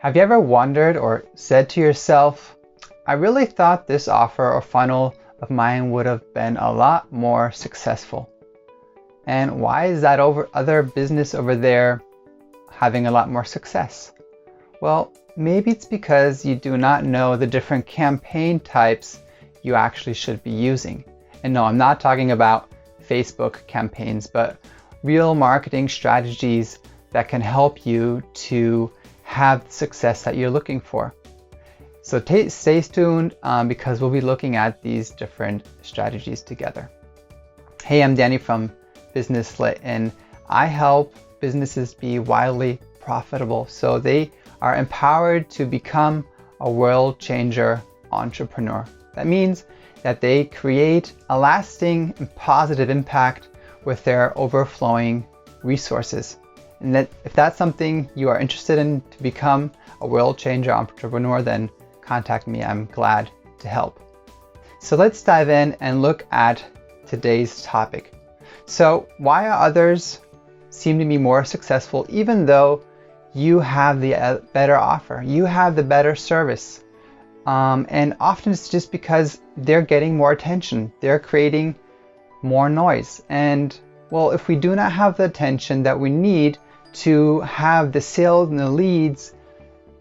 Have you ever wondered or said to yourself, I really thought this offer or funnel of mine would have been a lot more successful? And why is that other business over there having a lot more success? Well, maybe it's because you do not know the different campaign types you actually should be using. And no, I'm not talking about Facebook campaigns, but real marketing strategies that can help you to have the success that you're looking for. So stay tuned because we'll be looking at these different strategies together. Hey, I'm Danny from Business Lit, and I help businesses be wildly profitable so they are empowered to become a world changer entrepreneur. That means that they create a lasting and positive impact with their overflowing resources. And that if that's something you are interested in to become a world changer entrepreneur, then contact me. I'm glad to help. So let's dive in and look at today's topic. So why are others seem to be more successful even though you have the better offer, you have the better service? And often it's just because they're getting more attention, they're creating more noise. And well, if we do not have the attention that we need to have the sales and the leads,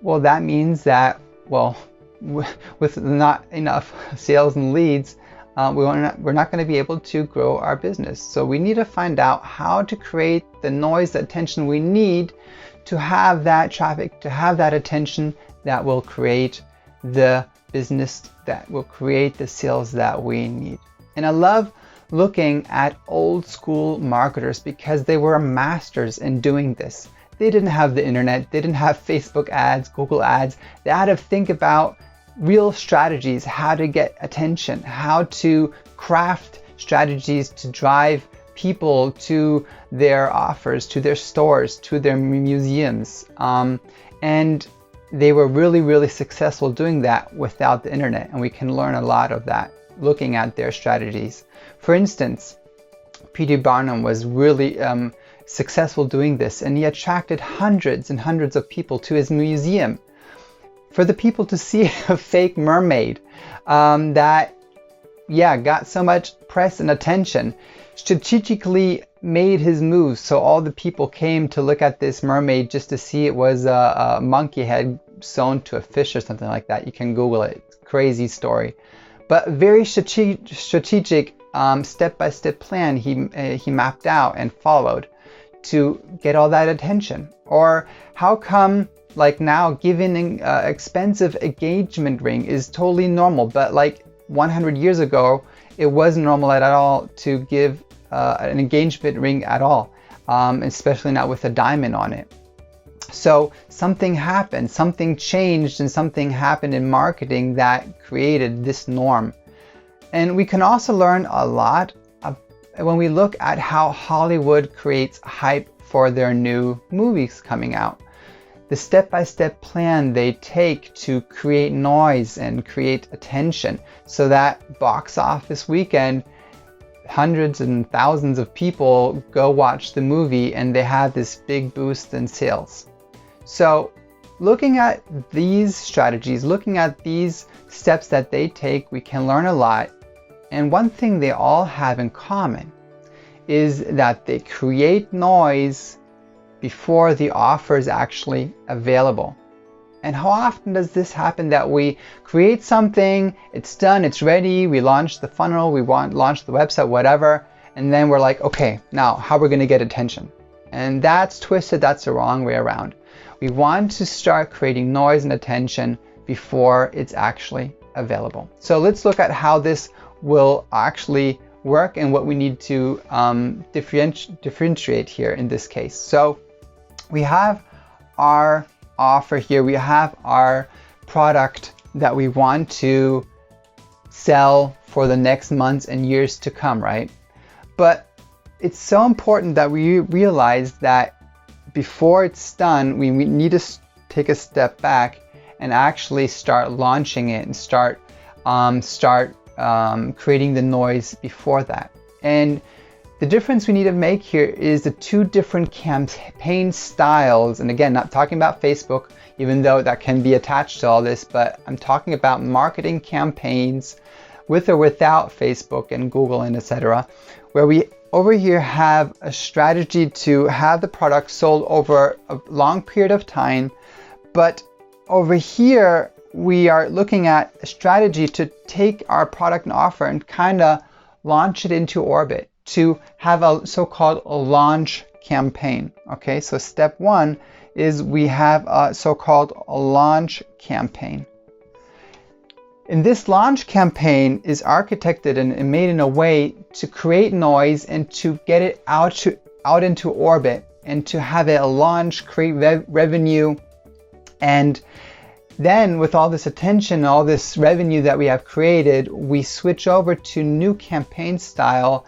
well, that means that, well, with not enough sales and leads, we're not going to be able to grow our business. So we need to find out how to create the noise, the attention we need to have that traffic, to have that attention that will create the business, that will create the sales that we need. And I love looking at old school marketers because they were masters in doing this. They didn't have the internet, they didn't have Facebook ads, Google ads. They had to think about real strategies, how to get attention, how to craft strategies to drive people to their offers, to their stores, to their museums. And they were really, really successful doing that without the internet. And we can learn a lot of that looking at their strategies. For instance, P.T. Barnum was really successful doing this, and he attracted hundreds and hundreds of people to his museum for the people to see a fake mermaid that got so much press and attention, strategically made his moves so all the people came to look at this mermaid just to see it was a monkey head sewn to a fish or something like that. You can Google it. It's a crazy story. But very strategic step-by-step plan he mapped out and followed to get all that attention. Or how come like now giving an expensive engagement ring is totally normal, but like 100 years ago it wasn't normal at all to give an engagement ring at all, especially not with a diamond on it. So something happened, something changed, and something happened in marketing that created this norm. And we can also learn a lot when we look at how Hollywood creates hype for their new movies coming out. The step-by-step plan they take to create noise and create attention so that box office weekend, hundreds and thousands of people go watch the movie and they have this big boost in sales. So looking at these strategies, looking at these steps that they take, we can learn a lot. And one thing they all have in common is that they create noise before the offer is actually available. And how often does this happen, that we create something, it's done, it's ready, we launch the funnel, we launch the website, whatever, and then we're like, okay, now how are we going to get attention? And that's twisted, that's the wrong way around. We want to start creating noise and attention before it's actually available. So let's look at how this will actually work and what we need to differentiate here in this case. So we have our offer here, we have our product that we want to sell for the next months and years to come, right? But it's so important that we realize that before it's done, we need to take a step back and actually start launching it and start creating the noise before that. And The difference we need to make here is the two different campaign styles. And again, not talking about Facebook, even though that can be attached to all this, but I'm talking about marketing campaigns with or without Facebook and Google and etc., where we over here have a strategy to have the product sold over a long period of time, but over here we are looking at a strategy to take our product and offer and kind of launch it into orbit, to have a so-called launch campaign. Okay, so step one is we have a so-called launch campaign. And this launch campaign is architected and made in a way to create noise and to get it out into orbit and to have it launch, create revenue. And then with all this attention, all this revenue that we have created, we switch over to new campaign style,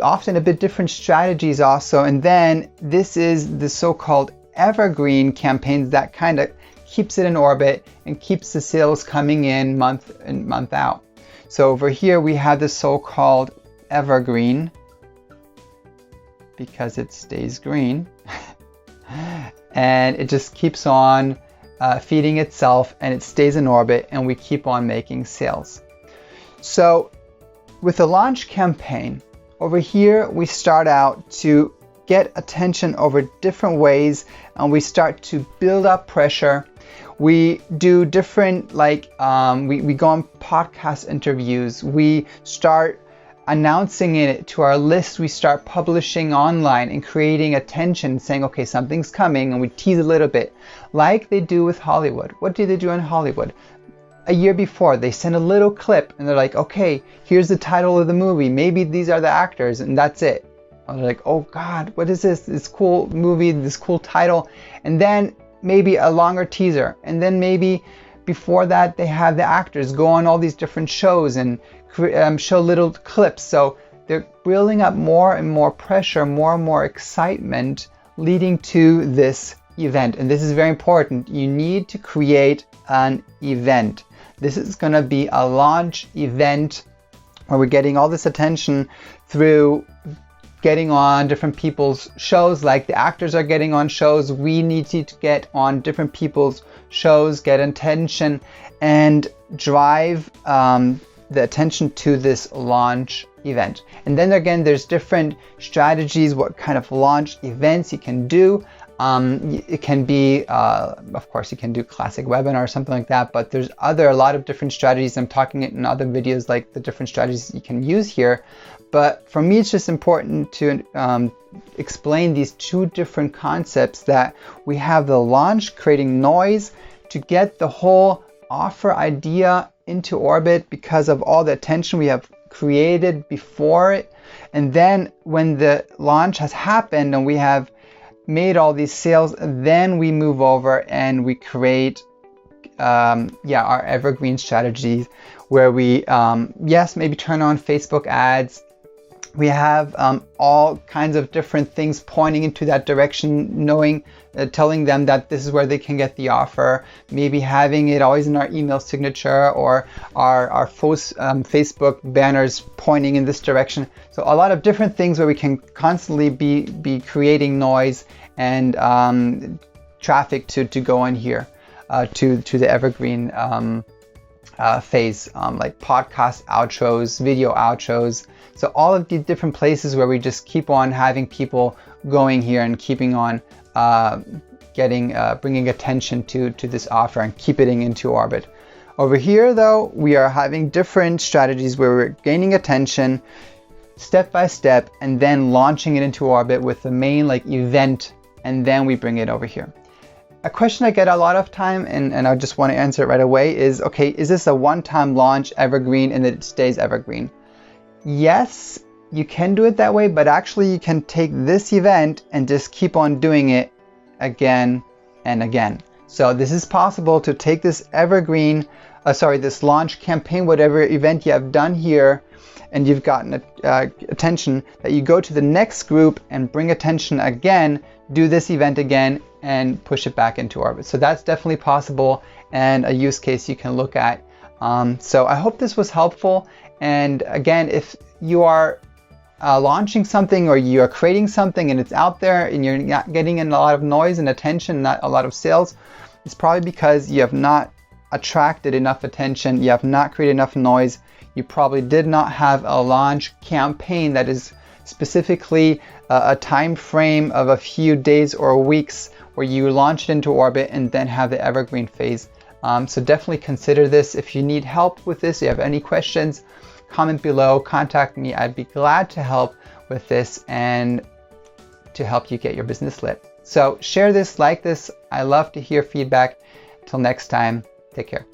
often a bit different strategies also. And then this is the so-called evergreen campaigns that kind of keeps it in orbit and keeps the sales coming in month in, month out. So over here we have the so-called evergreen because it stays green and it just keeps on feeding itself and it stays in orbit and we keep on making sales. So with the launch campaign, over here we start out to get attention over different ways and we start to build up pressure. We do different, like we go on podcast interviews, we start announcing it to our list, we start publishing online and creating attention, saying, okay, something's coming, and we tease a little bit, like they do with Hollywood. What do they do in Hollywood? A year before, they send a little clip and they're like, okay, here's the title of the movie, maybe these are the actors, and that's it. And they're like, oh God, what is this cool movie, this cool title? And then maybe a longer teaser, and then maybe before that they have the actors go on all these different shows and show little clips. So they're building up more and more pressure, more and more excitement leading to this event. And this is very important. You need to create an event. This is going to be a launch event where we're getting all this attention through getting on different people's shows, like the actors are getting on shows. We need to get on different people's shows, get attention, and drive the attention to this launch event. And then again, there's different strategies, what kind of launch events you can do. It can be, of course, you can do classic webinar or something like that, but there's a lot of different strategies. I'm talking it in other videos, like the different strategies you can use here. But for me, it's just important to explain these two different concepts, that we have the launch, creating noise to get the whole offer idea into orbit because of all the attention we have created before it. And then when the launch has happened and we have made all these sales, then we move over and we create our evergreen strategies where we maybe turn on Facebook ads. We have all kinds of different things pointing into that direction, telling them that this is where they can get the offer, maybe having it always in our email signature or our Facebook banners pointing in this direction. So a lot of different things where we can constantly be creating noise and traffic to go in here to the evergreen phase, like podcast outros, video outros. So all of these different places where we just keep on having people going here and keeping on bringing attention to this offer and keeping it into orbit. Over here though, we are having different strategies where we're gaining attention step by step and then launching it into orbit with the main event, and then we bring it over here. A question I get a lot of time, and I just want to answer it right away, is, okay, is this a one-time launch evergreen and it stays evergreen? Yes, you can do it that way, but actually you can take this event and just keep on doing it again and again. So this is possible to take this this launch campaign, whatever event you have done here, and you've gotten attention, that you go to the next group and bring attention again, do this event again, and push it back into orbit. So that's definitely possible and a use case you can look at. So I hope this was helpful. And again, if you are launching something or you are creating something and it's out there and you're not getting in a lot of noise and attention, not a lot of sales, it's probably because you have not attracted enough attention, you have not created enough noise, you probably did not have a launch campaign that is specifically a time frame of a few days or weeks where you launch it into orbit and then have the evergreen phase. So definitely consider this. If you need help with this, you have any questions, comment below, contact me. I'd be glad to help with this and to help you get your business lit. So share this, like this. I love to hear feedback. Till next time, take care.